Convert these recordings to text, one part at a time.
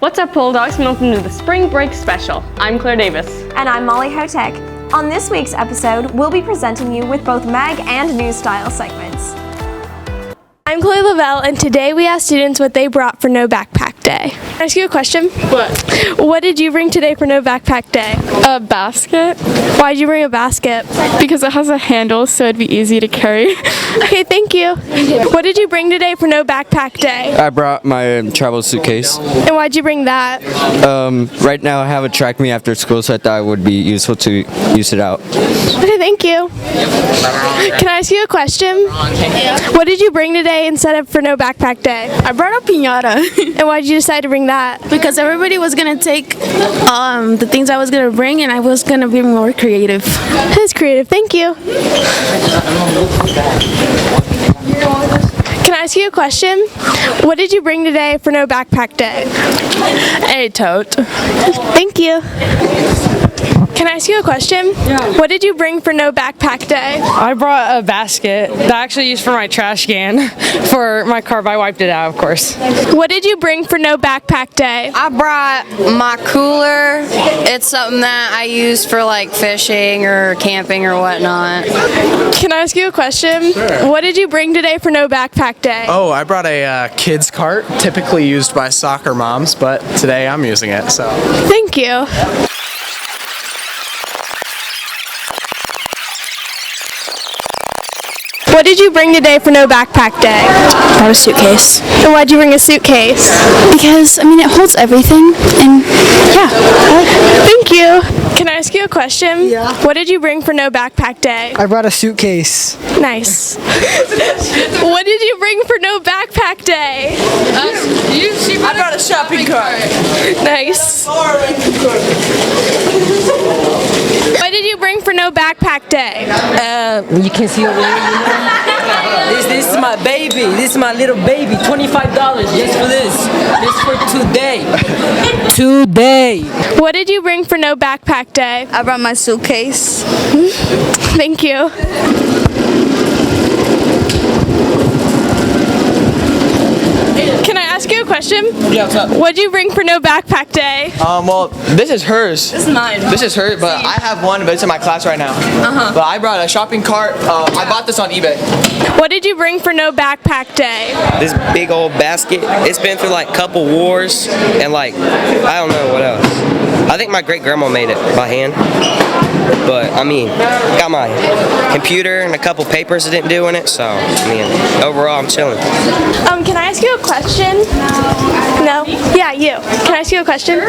What's up, Bulldogs, and welcome to the Spring Break Special. I'm Claire Davis. And I'm Molly Hotek. On this week's episode, we'll be presenting you with both mag and news style segments. I'm Chloe Lavelle, and today we asked students what they brought for No Backpack Day. Can I ask you a question? What? What did you bring today for No Backpack Day? A basket, Why'd you bring a basket? because it has a handle so it'd be easy to carry. Okay, thank you. What did you bring today for No Backpack Day? I brought my travel suitcase. And why'd you bring that? Right now I have a track meet after school, so I thought it would be useful to use it out. Okay, thank you. Can I ask you a question? What did you bring today instead of for No Backpack Day? I brought a piñata And why'd you decide to bring that? because everybody was gonna take the things I was gonna bring, and I was gonna be more creative. That's creative, thank you. Can I ask you a question? What did you bring today for No Backpack Day? A tote. Thank you. Can I ask you a question? Yeah. What did you bring for No Backpack Day? I brought a basket that I actually used for my trash can for my car, but I wiped it out, of course. What did you bring for No Backpack Day? I brought my cooler. It's something that I use for like fishing or camping or whatnot. Can I ask you a question? Sure. What did you bring today for No Backpack Day? Oh, I brought a kids cart, typically used by soccer moms, but today I'm using it, so. Thank you. What did you bring today for No Backpack Day? I brought a suitcase And why'd you bring a suitcase? because it holds everything, and Thank you. Can I ask you a question? Yeah. What did you bring for No Backpack Day? I brought a suitcase. Nice. What did you bring for No Backpack Day? I brought a shopping cart. Nice. What did you bring for No Backpack Day? You can see over here. This is my baby. This is my little baby. $25 just for this. Just for today. Today. What did you bring for No Backpack Day? I brought my suitcase. Thank you. Can I ask you a question? Yeah, what's up? What'd you bring for No Backpack Day? Well, this is hers. This is mine. This is hers, but I have one, but it's in my class right now. But I brought a shopping cart. I bought this on eBay. What did you bring for No Backpack Day? This big old basket. It's been through like couple wars and like I don't know what else. I think my great grandma made it by hand. But got my computer and a couple papers that didn't do in it. So overall I'm chilling. Can I ask you a question? No? Yeah, you. Can I ask you a question?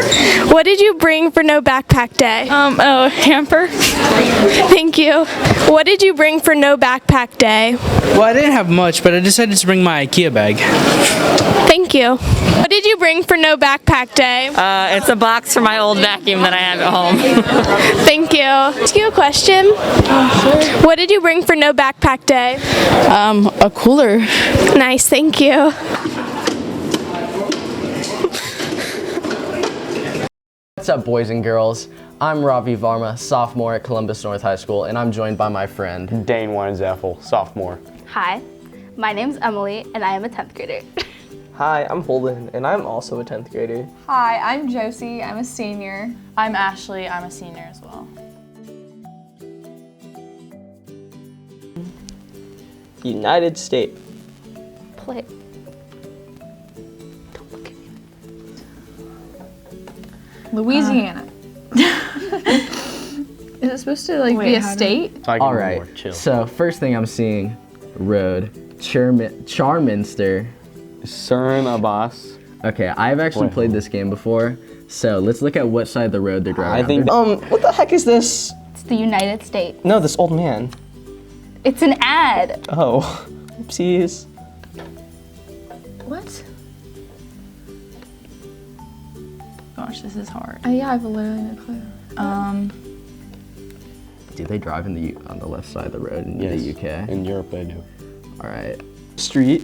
What did you bring for No Backpack Day? A hamper. Thank you. What did you bring for No Backpack Day? Well, I didn't have much, but I decided to bring my IKEA bag. Thank you. What did you bring for No Backpack Day? It's a box for my old vacuum that I have at home. Thank you. Ask you a question? What did you bring for No Backpack Day? a cooler. Nice, thank you. What's up, boys and girls? I'm Ravi Varma, sophomore at Columbus North High School, and I'm joined by my friend Dane Weinzapfel, sophomore. Hi, my name's Emily, and I am a 10th grader. Hi, I'm Holden, and I'm also a 10th grader. Hi, I'm Josie, I'm a senior. I'm Ashley, I'm a senior as well. United States. Play. Louisiana. Is it supposed to be a state? All right, so first thing I'm seeing, road, Charminster. Surin Abbas. Okay, I've actually played this game before, so let's look at what side of the road they're driving. I think, what the heck is this? It's the United States. No, this old man. It's an ad. Oh, oopsies. What? Gosh, this is hard. Yeah, I have literally no clue. Do they drive on the left side of the road in the UK? In Europe they do. All right. Street.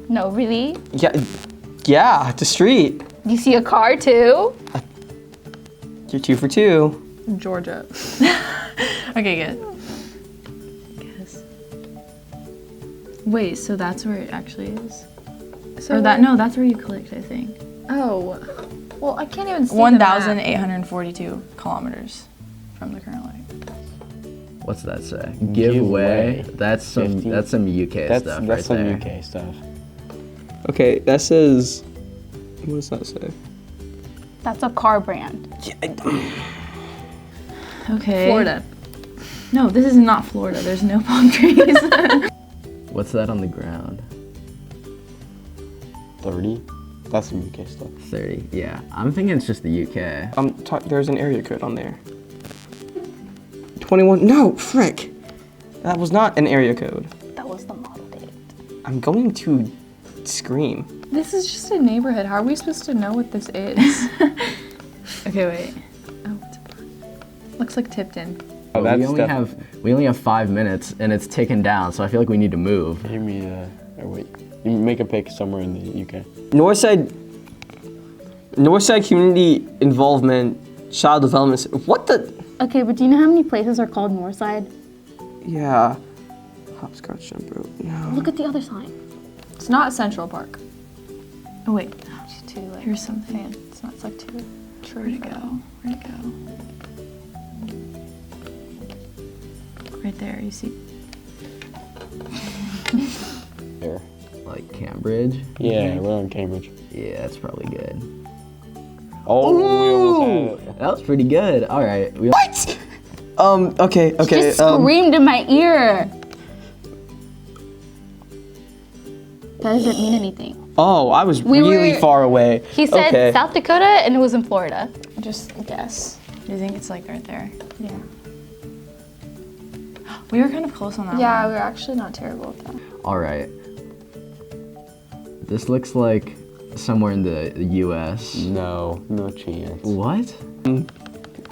No, really? Yeah, it's a street. You see a car too? You're 2 for 2. Georgia. Okay, good. Guess. Wait, so that's where it actually is? So or that? No, that's where you clicked, I think. Oh. Well, I can't even see 1,842 kilometers from the current lake. What's that say? Give way. That's some 50? that's some UK That's stuff right some there. UK stuff. Okay, that says. What does that say? That's a car brand. Okay. Florida. No, this is not Florida. There's no palm trees. What's that on the ground? 30? That's some UK stuff. 30. Yeah, I'm thinking it's just the UK. There's an area code on there. 21. No, frick. That was not an area code. That was the model date. I'm going to scream. This is just a neighborhood. How are we supposed to know what this is? Okay, wait. Oh, it's looks like Tipton. Oh, we only have 5 minutes and it's ticking down, so I feel like we need to move. Give me wait. You make a pick somewhere in the UK. Northside Community Involvement Child Development. What the? Okay, but do you know how many places are called Northside? Yeah. Hopscotch jump rope. No. Look at the other sign. It's not Central Park. Oh wait. It's too like Here's something. It's not. It's like too. Where'd it go? Where'd it go? Right there, you see. There. Like Cambridge? Yeah, we're on Cambridge. Yeah, that's probably good. Oh, we almost had it. That was pretty good. All right. What? Okay. Just screamed in my ear. That doesn't mean anything. Oh, I was really far away. He said South Dakota and it was in Florida. Just guess. Do you think it's like right there? Yeah. We were kind of close on that Yeah, one. we were actually not terrible at that. All right. This looks like somewhere in the US. No chance. What?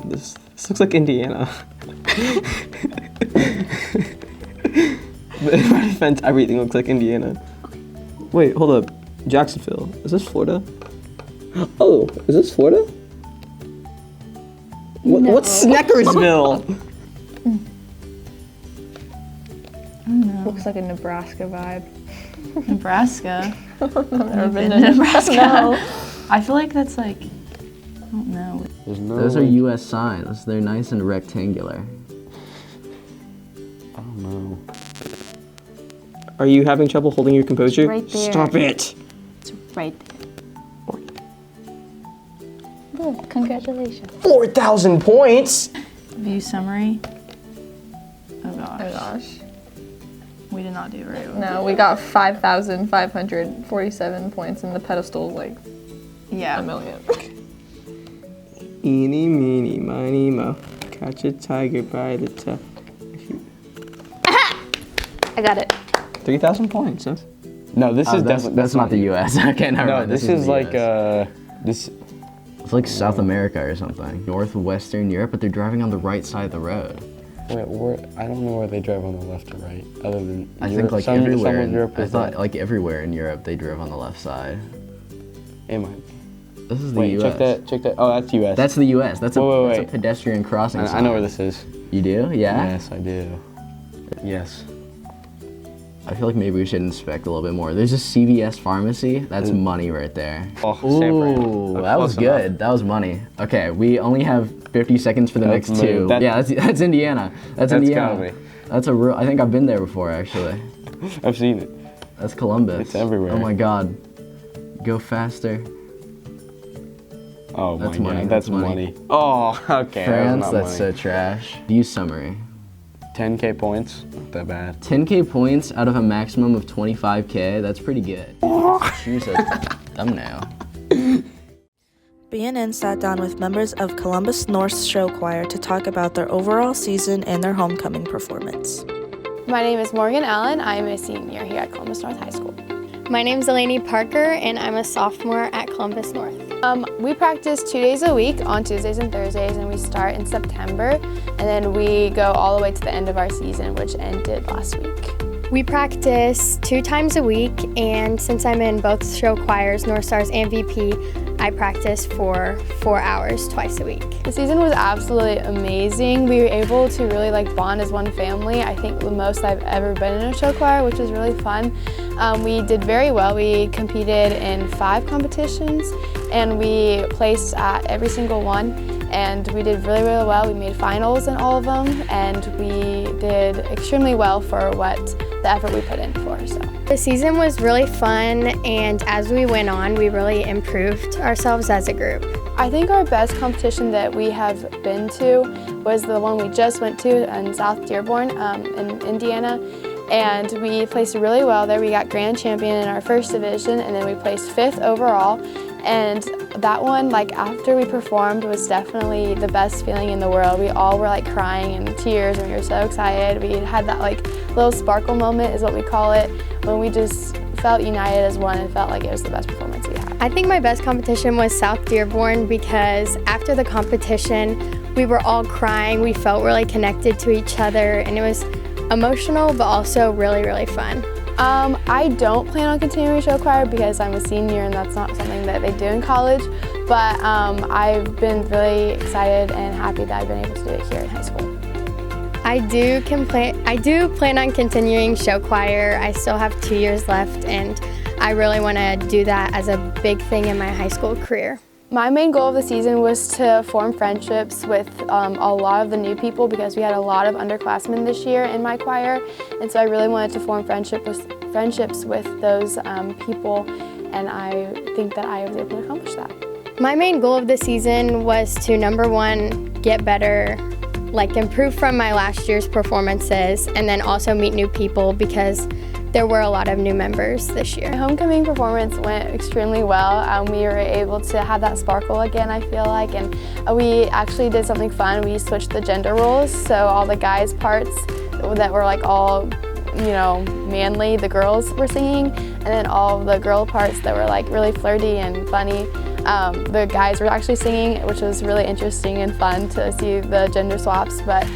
This looks like Indiana. But in my defense, everything looks like Indiana. Wait, hold up. Jacksonville. Is this Florida? Oh, is this Florida? No. What's Sneckersville? Looks like a Nebraska vibe. Nebraska. I've never been to Nebraska. No. I feel like that's like, I don't know. Those are US signs. They're nice and rectangular. I don't know. Are you having trouble holding your composure? Right there. Stop it. It's right there. Look, congratulations. 4,000 points. View summary. Oh gosh. Oh gosh. We did not do very well. No, we got 5,547 points, and the pedestal's like Yeah. a million. Eeny, meeny, miny, mo. Catch a tiger by the tail. I got it. 3,000 points. Huh? No, this is definitely. That's not the US. Okay, never No, mind. this is the like US. this. It's like South America or something. Northwestern Europe, but they're driving on the right side of the road. Wait, I don't know where they drive on the left or right, other than I Europe. think like some everywhere. of Europe I is thought that. like everywhere in Europe they drove on the left side. It might be. This is the Wait, US. check that. Oh, that's US. That's the US. That's a, Wait. that's a pedestrian crossing sign. I know where this is. You do? Yeah? Yes, I do. Yes. I feel like maybe we should inspect a little bit more. There's a CVS pharmacy. That's money right there. Oh, same brand. Ooh, That's that was close enough. good. That was money. Okay, we only have 50 seconds for the That's next me. two. That- that's Indiana. That's That's Indiana. gotta be. That's a real. I think I've been there before actually. I've seen it. That's Columbus. It's everywhere. Oh my God. Go faster. Oh That's my money, God, that's that's money. money. Oh, okay. France. That was That's not so trash. View summary. 10K points. Not that bad. 10K points out of a maximum of 25K. That's pretty good. Choose a thumbnail. BNN sat down with members of Columbus North's show choir to talk about their overall season and their homecoming performance. My name is Morgan Allen. I'm a senior here at Columbus North High School. My name's Eleni Parker, and I'm a sophomore at Columbus North. We practice 2 days a week on Tuesdays and Thursdays, and we start in September, and then we go all the way to the end of our season, which ended last week. We practice 2 times a week, and since I'm in both show choirs, North Stars and VP, I practice for 4 hours twice a week. The season was absolutely amazing. We were able to really bond as one family. I think the most I've ever been in a show choir, which was really fun. We did very well. We competed in 5 competitions, and we placed at every single one. And we did really, really well. We made finals in all of them, and we did extremely well for the effort we put in for. So the season was really fun, and as we went on, we really improved ourselves as a group. I think our best competition that we have been to was the one we just went to in South Dearborn in Indiana. And we placed really well there. We got grand champion in our first division, and then we placed 5th overall. And that one, after we performed, was definitely the best feeling in the world. We all were crying in tears, and we were so excited. We had that little sparkle moment, is what we call it, when we just felt united as one and felt like it was the best performance we had. I think my best competition was South Dearborn, because after the competition, we were all crying. We felt really connected to each other, and it was emotional, but also really, really fun. I don't plan on continuing show choir because I'm a senior and that's not something that they do in college, but I've been really excited and happy that I've been able to do it here in high school. I do plan on continuing show choir. I still have 2 years left, and I really want to do that as a big thing in my high school career. My main goal of the season was to form friendships with a lot of the new people, because we had a lot of underclassmen this year in my choir, and so I really wanted to form friendships with those people, and I think that I was able to accomplish that. My main goal of the season was to, number 1, get better, improve from my last year's performances, and then also meet new people, because there were a lot of new members this year. My homecoming performance went extremely well. We were able to have that sparkle again, I feel like, and we actually did something fun. We switched the gender roles, so all the guys' parts that were all, manly, the girls were singing, and then all the girl parts that were really flirty and funny, the guys were actually singing, which was really interesting and fun to see the gender swaps, but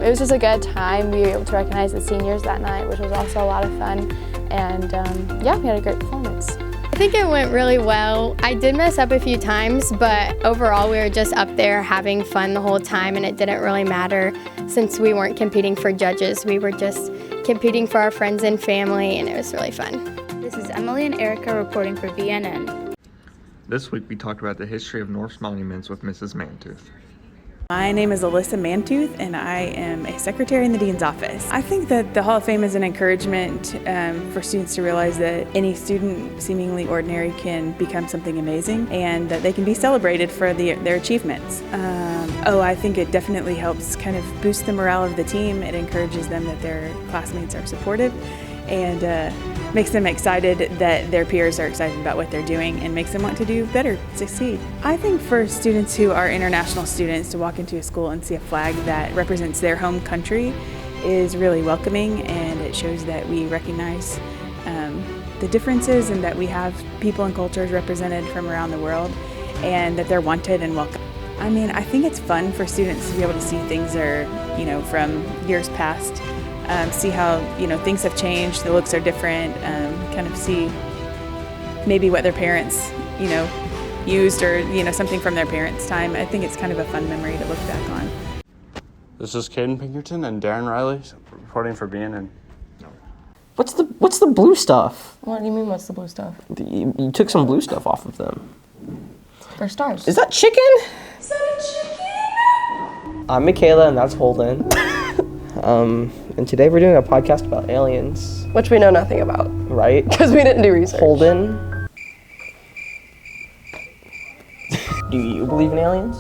it was just a good time. We were able to recognize the seniors that night, which was also a lot of fun, and yeah, we had a great performance. I think it went really well. I did mess up a few times, but overall we were just up there having fun the whole time, and it didn't really matter since we weren't competing for judges. We were just competing for our friends and family, and it was really fun. This is Emily and Erica reporting for BNN. This week we talked about the history of Norse monuments with Mrs. Mantooth. My name is Alyssa Mantooth, and I am a secretary in the Dean's office. I think that the Hall of Fame is an encouragement for students to realize that any student, seemingly ordinary, can become something amazing, and that they can be celebrated for their achievements. I think it definitely helps kind of boost the morale of the team. It encourages them that their classmates are supportive, and makes them excited that their peers are excited about what they're doing, and makes them want to do better, succeed. I think for students who are international students to walk into a school and see a flag that represents their home country is really welcoming, and it shows that we recognize the differences and that we have people and cultures represented from around the world, and that they're wanted and welcome. I mean, I think it's fun for students to be able to see things that are, from years past. See how things have changed, the looks are different, kind of see maybe what their parents used, or something from their parents' time. I think it's kind of a fun memory to look back on. This is Caden Pinkerton and Darren Riley reporting for BNN. What's the blue stuff? What do you mean, what's the blue stuff? You took some blue stuff off of them. They're stars. Is that chicken? Is that a chicken? I'm Michaela, and that's Holden. And today we're doing a podcast about aliens. Which we know nothing about. Right? Because we didn't do research. Holden. Do you believe in aliens?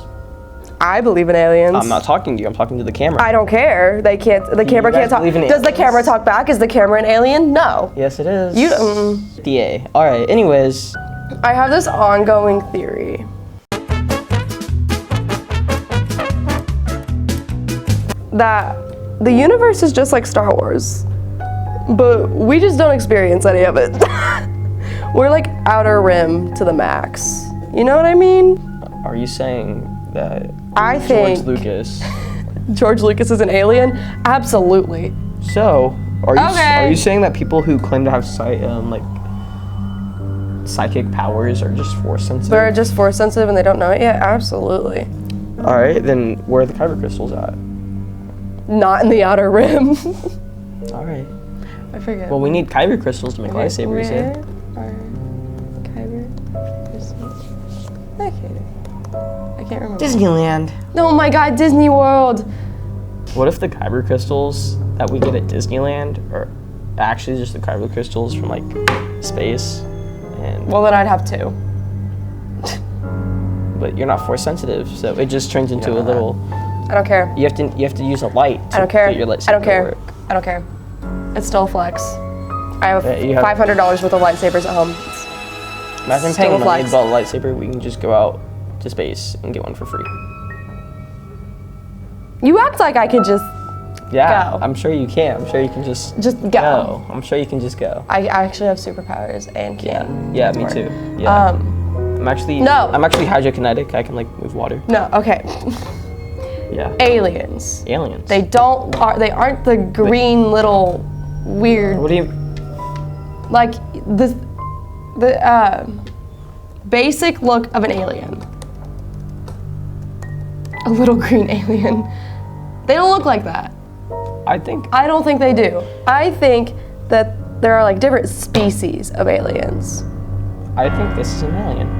I believe in aliens. I'm not talking to you, I'm talking to the camera. I don't care. The camera can't talk. Does the camera talk back? Is the camera an alien? No. Yes, it is. You DA. Alright, anyways. I have this ongoing theory. That the universe is just like Star Wars, but we just don't experience any of it. We're like outer rim to the max. You know what I mean? Are you saying that George Lucas is an alien? Absolutely. So, Are you saying that people who claim to have psychic powers are just force sensitive? They're just force sensitive and they don't know it yet? Absolutely. All right, then where are the kyber crystals at? Not in the outer rim. All right. I forget. Well, we need kyber crystals to make lightsabers. Where are kyber crystals? Okay. I can't remember. Disneyland. Oh my God, Disney World. What if the kyber crystals that we get at Disneyland are actually just the kyber crystals from like space? And Well, then I'd have two. but you're not force sensitive, so it just turns into a little. I don't care. You have to use a light to I don't care. get your lightsaber I don't care. to work. I don't care. It's still a flex. I have you have- $500 worth of lightsabers at home. Imagine Still paying a money flex. to buy a lightsaber. We can just go out to space and get one for free. You act like I could just Yeah, go. I'm sure you can. I'm sure you can just go. I'm sure you can just go. I actually have superpowers and can. Yeah, me too. Yeah. I'm actually hydrokinetic. I can like move water. No, okay. Yeah. Aliens. Aliens. They aren't the green little weird. What do you? Like the basic look of an alien. A little green alien. They don't look like that. I don't think they do. I think that there are like different species of aliens. I think this is an alien.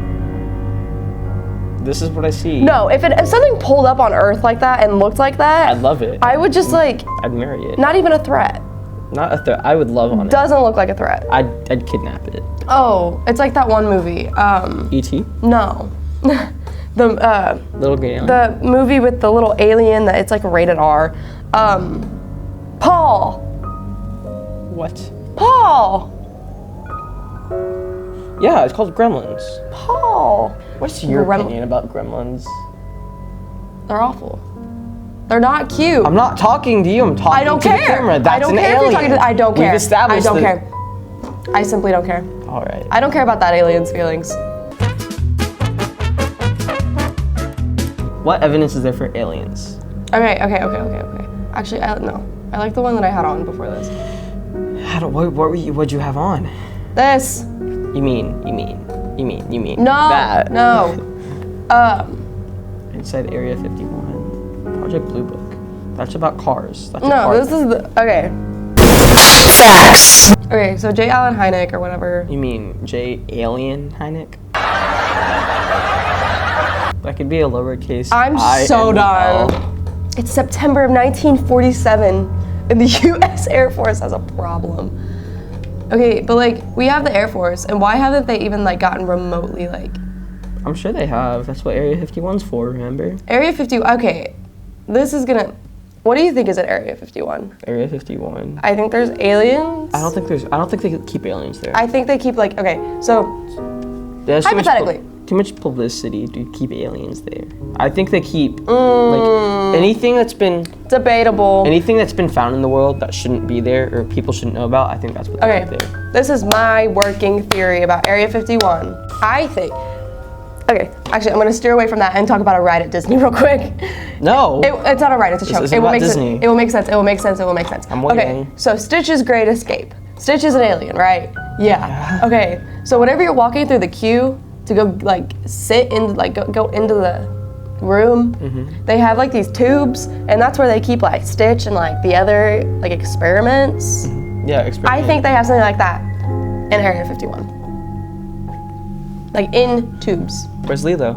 This is what I see. No, if something pulled up on Earth like that and looked like that, I'd love it. I would just like, I'd marry it. not even a threat. Not a threat. I would love on it. Doesn't look like a threat. I'd kidnap it. Oh, it's like that one movie. E.T. No. the Little green alien. the movie with the little alien that it's like rated R. Paul. What? Paul. Yeah, it's called Gremlins. Paul. What's your opinion about Gremlins? They're awful. They're not cute. I'm not talking to you. I'm talking I don't to care. the camera. That's I don't an care alien. if you're talking to. I don't care. We've established I don't that- care. I simply don't care. All right. I don't care about that alien's feelings. What evidence is there for aliens? Okay. Actually, no. I like the one that I had on before this. What'd you have on? This. You mean No. that? No. Inside Area 51. Project Blue Book. That's about cars. That's a No, car this thing. is the. Okay. Facts. Okay, so J. Allen Hynek or whatever. You mean J. Alien Hynek? That could be a lowercase. I'm so done. It's September of 1947, and the U.S. Air Force has a problem. Okay, but like we have the Air Force, and why haven't they even like gotten remotely like? I'm sure they have. That's what Area 51's for. Remember? Area 50. Okay, this is gonna. What do you think is at Area 51? Area 51. I think there's aliens. I don't think they keep aliens there. I think they keep like. Okay, so There's hypothetically. too much publicity to keep aliens there. I think they keep like anything that's been debatable. Anything that's been found in the world that shouldn't be there or people shouldn't know about. I think that's what they keep there. This is my working theory about Area 51. I think. Okay, actually, I'm gonna steer away from that and talk about a ride at Disney real quick. No. It's not a ride, it's a This show. isn't It will about make Disney. sense. It will make sense. It will make sense. It will make sense. I'm Okay, waiting. so Stitch's Great Escape. Stitch is an alien, right? Yeah. Okay, so whenever you're walking through the queue to go like sit in, like go into the room, they have like these tubes, and that's where they keep like Stitch and like the other like experiments. Yeah, I think they have something like that in Area 51. Like in tubes. Where's Lilo?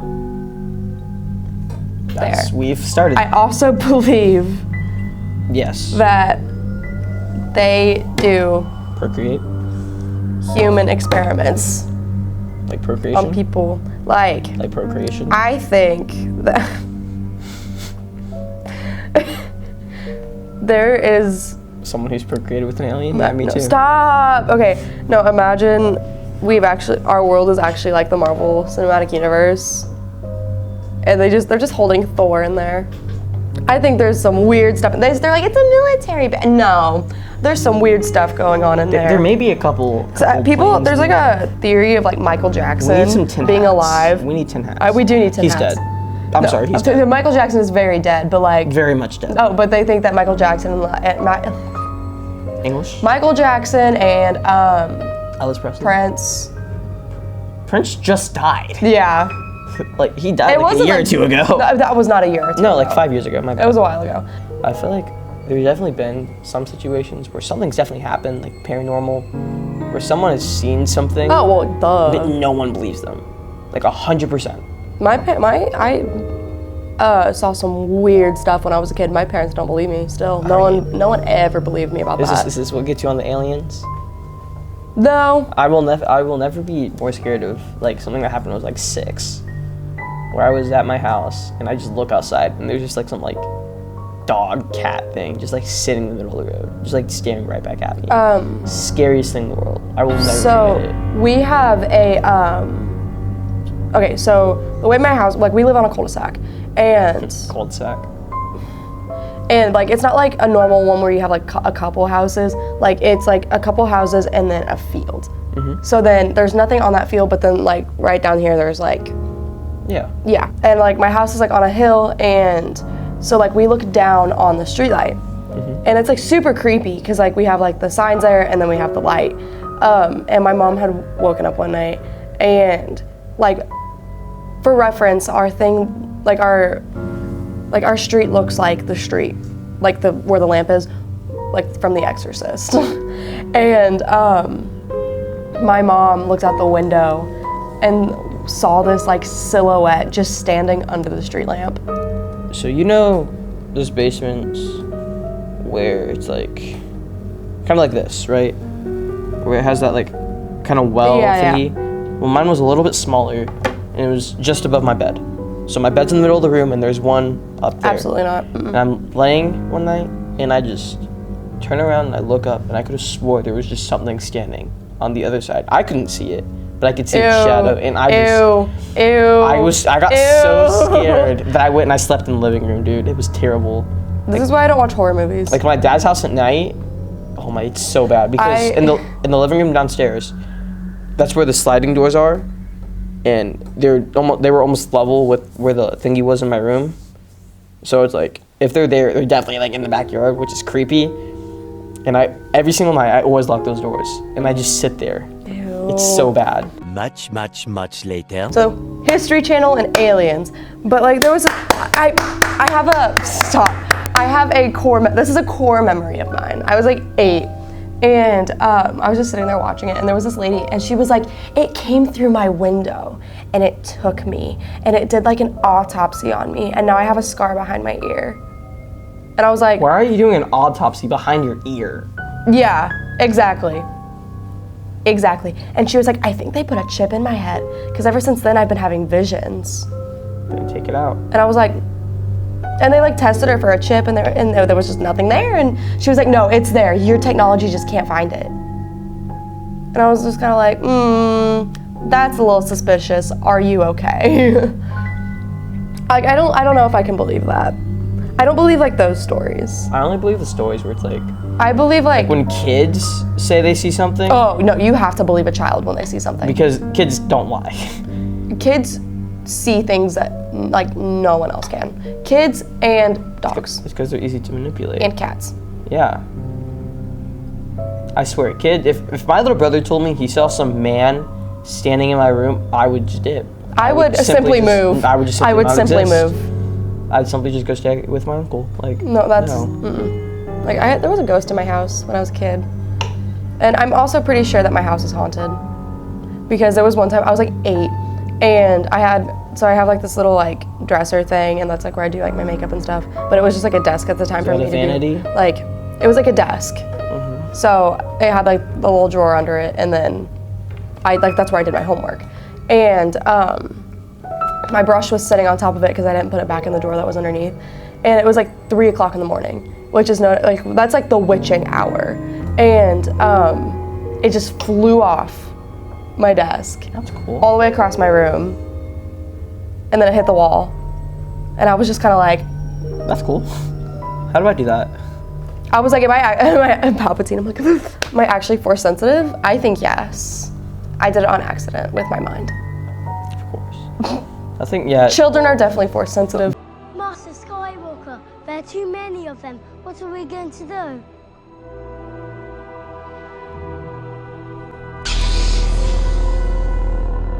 We've started. I also believe Yes. that they do Procreate. human experiments Like procreation. on people. Like procreation. I think that there is. Someone who's procreated with an alien. Yeah, me No, too. stop. Okay. No, imagine our world is actually like the Marvel Cinematic Universe, and they're just holding Thor in there. I think there's some weird stuff. They're like, it's a military base. No, there's some weird stuff going on in there. There may be a couple. People, there's like a theory of like Michael Jackson We need some tin being hats. alive. We need tin hats. We do need tin He's hats. dead. I'm sorry, he's dead. Michael Jackson is very dead, but like. Very much dead. Oh, but they think that Michael Jackson English? Michael Jackson and Elvis Presley? Prince. Prince just died. Yeah. Like, he died It like a wasn't year or like- two ago. That was not a year or two No, like ago. 5 years ago. My bad. It was a while ago. I feel like there's definitely been some situations where something's definitely happened, like paranormal, where someone has seen something Oh, well, duh. that no one believes them. Like 100%. I saw some weird stuff when I was a kid. My parents don't believe me still. No one ever believed me about that. Is this what gets you on the aliens? No. I will never be more scared of like something that happened when I was like 6, where I was at my house and I just look outside and there's just like some like dog cat thing just like sitting in the middle of the road, just like staring right back at me. Scariest thing in the world. I will never forget it. We have a okay, so the way my house, like, we live on a cul-de-sac, and Cul-de-sac. And like, it's not like a normal one where you have like a couple houses. Like, it's like a couple houses and then a field. So then there's nothing on that field, but then like right down here there's like, yeah, and like my house is like on a hill, and so like we look down on the street light, and it's like super creepy because like we have like the signs there and then we have the light. And my mom had woken up one night, and like, for reference, our thing, like our street looks like the street, like where the lamp is, like from The Exorcist. And my mom looked out the window and saw this like silhouette just standing under the street lamp. So you know those basements where it's like kind of like this, right? Where it has that like kind of well thingy. Well, mine was a little bit smaller, and it was just above my bed. So my bed's in the middle of the room, and there's one up there. Absolutely not. And I'm laying one night, and I just turn around and I look up, and I could have swore there was just something standing on the other side. I couldn't see it, but I could see the shadow, and I got so scared that I went and I slept in the living room, dude. It was terrible. This is why I don't watch horror movies. Like my dad's house at night, oh my, it's so bad because in the living room downstairs, that's where the sliding doors are, and they were almost level with where the thingy was in my room. So it's like if they're there, they're definitely like in the backyard, which is creepy. And every single night I always lock those doors, and I just sit there. Ew. It's so bad. Much later. So History Channel and aliens, but like there was I have a core. This is a core memory of mine. I was like 8. And I was just sitting there watching it, and there was this lady, and she was like, it came through my window, and it took me, and it did like an autopsy on me, and now I have a scar behind my ear. And I was like, why are you doing an autopsy behind your ear? Yeah, exactly. And she was like, I think they put a chip in my head, because ever since then I've been having visions. Then take it out. And I was like, and they like tested her for a chip, and there was just nothing there. And she was like, no, it's there. Your technology just can't find it. And I was just kind of like, that's a little suspicious. Are you okay? Like, I don't know if I can believe that. I don't believe like those stories. I only believe the stories where it's like, I believe like when kids say they see something. Oh no, you have to believe a child when they see something. Because kids don't lie. Kids see things that like no one else can. Kids and dogs. It's because they're easy to manipulate. And cats. Yeah. I swear, kid, if my little brother told me he saw some man standing in my room, I would just dip. I would simply move. I would just I would simply exist. move. I'd simply just go stay with my uncle. Like No, that's no. like there was a ghost in my house when I was a kid, and I'm also pretty sure that my house is haunted because there was one time I was like 8, and I have like this little like dresser thing, and that's like where I do like my makeup and stuff. But it was just like a desk at the time for me to vanity? do. Like it was like a desk, so it had like the little drawer under it, and then that's where I did my homework, and my brush was sitting on top of it because I didn't put it back in the drawer that was underneath. And it was like 3 o'clock in the morning, which is that's like the witching hour. And it just flew off my desk. That's cool. All the way across my room. And then it hit the wall. And I was just kind of like, that's cool. How do I do that? I was like, am I Palpatine? I'm like, am I actually force sensitive? I think yes. I did it on accident with my mind. Of course. I think, yeah. Children are definitely force sensitive. Master Skywalker, there are too many of them. What are we going to do?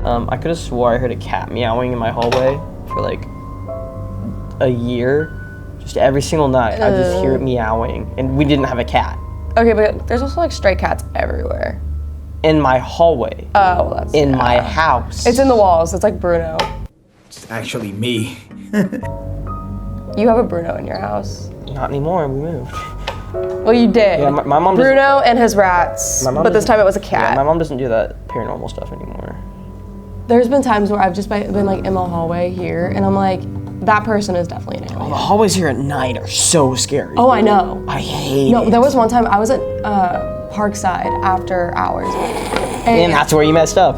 I could have swore I heard a cat meowing in my hallway for like a year. Just every single night, I just hear it meowing, and we didn't have a cat. Okay, but there's also like stray cats everywhere. In my hallway. Oh, well, that's in my house. It's in the walls. It's like Bruno. It's actually me. You have a Bruno in your house. Not anymore. We moved. Well, you did. Yeah, my mom. Bruno and his rats. But this time it was a cat. Yeah, my mom doesn't do that paranormal stuff anymore. There's been times where I've just been like in the hallway here, and I'm like, that person is definitely an alien. Oh, the hallways here at night are so scary. Oh, I know. I hate it. No, there was one time I was at Parkside after hours. And that's where you messed up.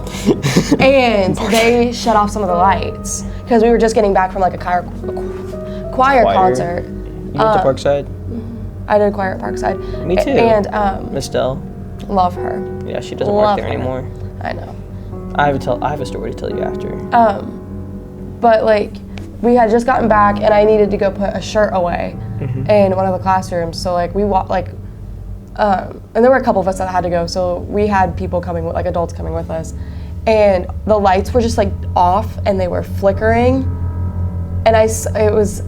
And they shut off some of the lights because we were just getting back from like a choir concert. You went to Parkside? I did choir at Parkside. Me too. And Miss Dell. Love her. Yeah, she doesn't work there anymore. I know. I have a story to tell you after. But like, we had just gotten back and I needed to go put a shirt away in one of the classrooms. So like we walked like, and there were a couple of us that had to go. So we had people coming, like adults coming with us, and the lights were just like off and they were flickering, and it was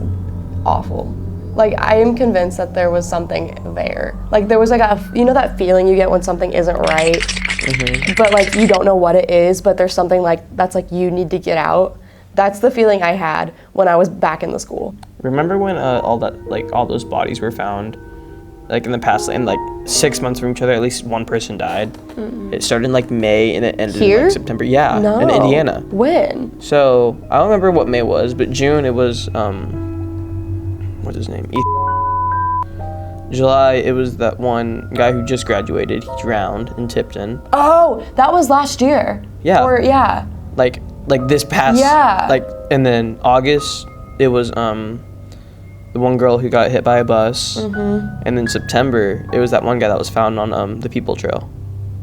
awful. Like I am convinced that there was something there. Like there was like you know that feeling you get when something isn't right, but like you don't know what it is, but there's something like that's like you need to get out. That's the feeling I had when I was back in the school. Remember when all those bodies were found, like in the past, in like 6 months from each other, at least one person died. It started in like May and it ended in like September. Yeah, No. in Indiana. When? So I don't remember what May was, but June it was what's his name? July it was that one guy who just graduated. He drowned in Tipton. Oh, that was last year. Yeah. Or yeah. Like this past. Yeah. Like and then August it was the one girl who got hit by a bus. And then September it was that one guy that was found on the People Trail,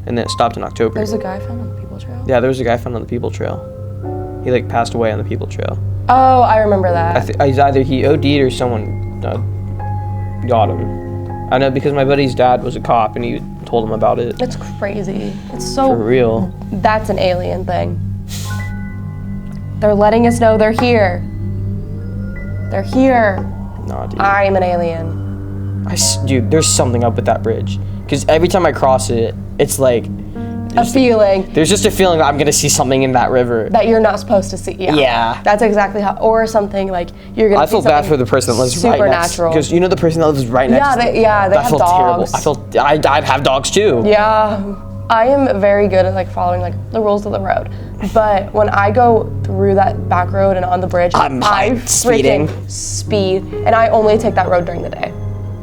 and then it stopped in October. There's a guy found on the People Trail? Yeah, there was a guy found on the People Trail. He like passed away on the People Trail. Oh, I remember that. Either he OD'd or someone got him. I know because my buddy's dad was a cop and he told him about it. It's crazy. It's so For real. That's an alien thing. They're letting us know they're here. They're here. Nah, dude. I'm an alien. Dude, there's something up with that bridge. Because every time I cross it, it's like A feeling there's just a feeling that I'm gonna see something in that river. that you're not supposed to see. Yeah. Yeah. That's exactly how, or something like you're gonna. I feel bad for the person that lives right next. Supernatural. Because you know the person that lives right next. They have dogs. Terrible. I'd have dogs too. Yeah. I am very good at like following like the rules of the road, but when I go through that back road and on the bridge, I speeding. freaking speed, and I only take that road during the day.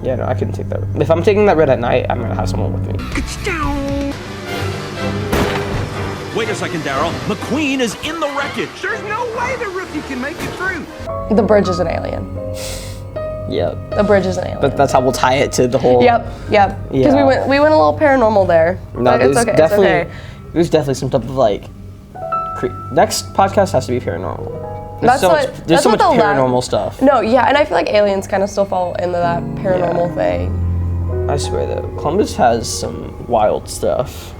Yeah, no, I couldn't take that. If I'm taking that road at night, I'm gonna have someone with me. Wait a second, Daryl. McQueen is in the wreckage. There's no way the rookie can make it through. The bridge is an alien. Yep. The bridge is an alien. But that's how we'll tie it to the whole. Yep. Because we went a little paranormal there. No, but it's okay. Definitely, It's okay. There's definitely some type of like. Next podcast has to be paranormal. There's so much paranormal stuff. No, yeah, and I feel like aliens kind of still fall into that paranormal thing. I swear though, Columbus has some wild stuff.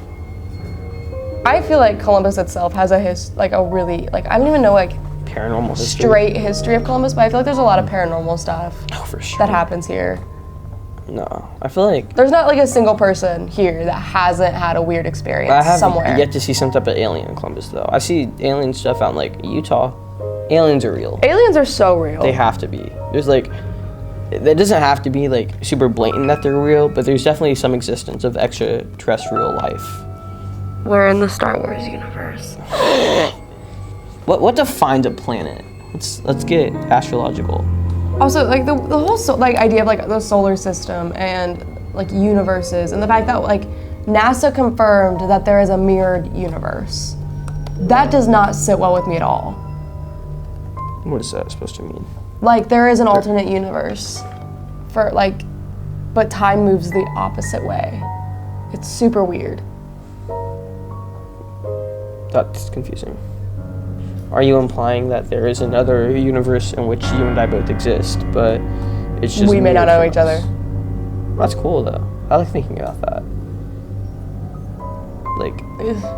I feel like Columbus itself has a really I don't even know paranormal history. Straight history of Columbus, but I feel like there's a lot of paranormal stuff. Oh, for sure. That happens here. No, I feel like there's not like a single person here that hasn't had a weird experience I haven't somewhere. yet to see some type of alien in Columbus though. I see alien stuff out in like Utah. Aliens are real. Aliens are so real. They have to be. There's like, it doesn't have to be like super blatant that they're real, but there's definitely some existence of extraterrestrial life. We're in the Star Wars universe. What defines a planet? Let's get astrological. Also, like the whole idea of like the solar system and like universes, and the fact that like NASA confirmed that there is a mirrored universe. That does not sit well with me at all. What is that supposed to mean? Like there is an alternate universe for but time moves the opposite way. It's super weird. That's confusing. Are you implying that there is another universe in which you and I both exist, but it's just we may not know each other? That's cool though. I like thinking about that. like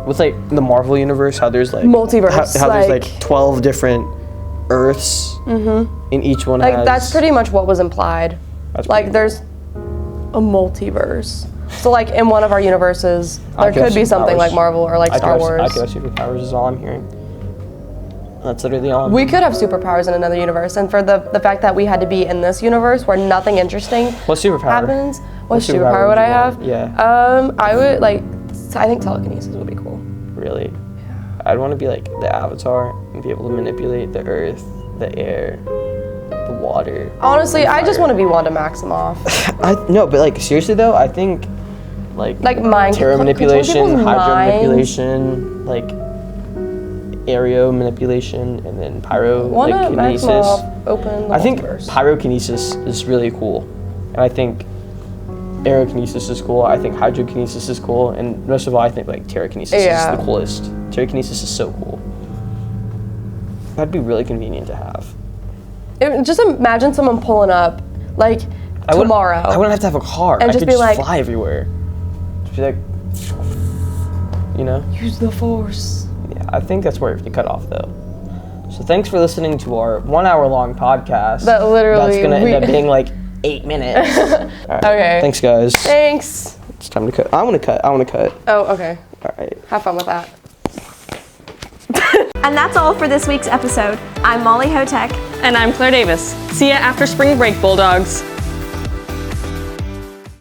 with like the Marvel universe, how there's like multiverse, how there's like 12 different Earths, and each one like has. that's pretty much what was implied. Like there's a multiverse. So like in one of our universes, there could be something like Marvel or like Star Wars. I could have superpowers is all I'm hearing. That's literally all. We could have superpowers in another universe, and for the fact that we had to be in this universe where nothing interesting happens. What superpower would I have? Yeah. I would like. I think telekinesis would be cool. Really? I'd want to be like the Avatar and be able to manipulate the earth, the air, the water. Honestly, I just want to be Wanda Maximoff. No, but like seriously though, I think like mind terra manipulation, hydro minds. manipulation, like aereo manipulation, and then Wanda pyrokinesis. Maximoff opened the I think multiverse. pyrokinesis is really cool, and I think aerokinesis is cool. I think hydrokinesis is cool, and most of all, I think like pterokinesis is the coolest. Pterokinesis is so cool. That'd be really convenient to have. Just imagine someone pulling up, like tomorrow. I wouldn't have to have a car. And I just could be just like, fly everywhere. Just be like, you know? Use the force. Yeah, I think that's where you cut off though. So thanks for listening to our 1 hour long podcast. That literally that's gonna end up being like 8 minutes. All right. Okay. Thanks guys. Thanks. It's time to cut. I wanna cut. Oh, okay. All right. Have fun with that. And that's all for this week's episode. I'm Molly Hotek. And I'm Claire Davis. See ya after spring break, Bulldogs.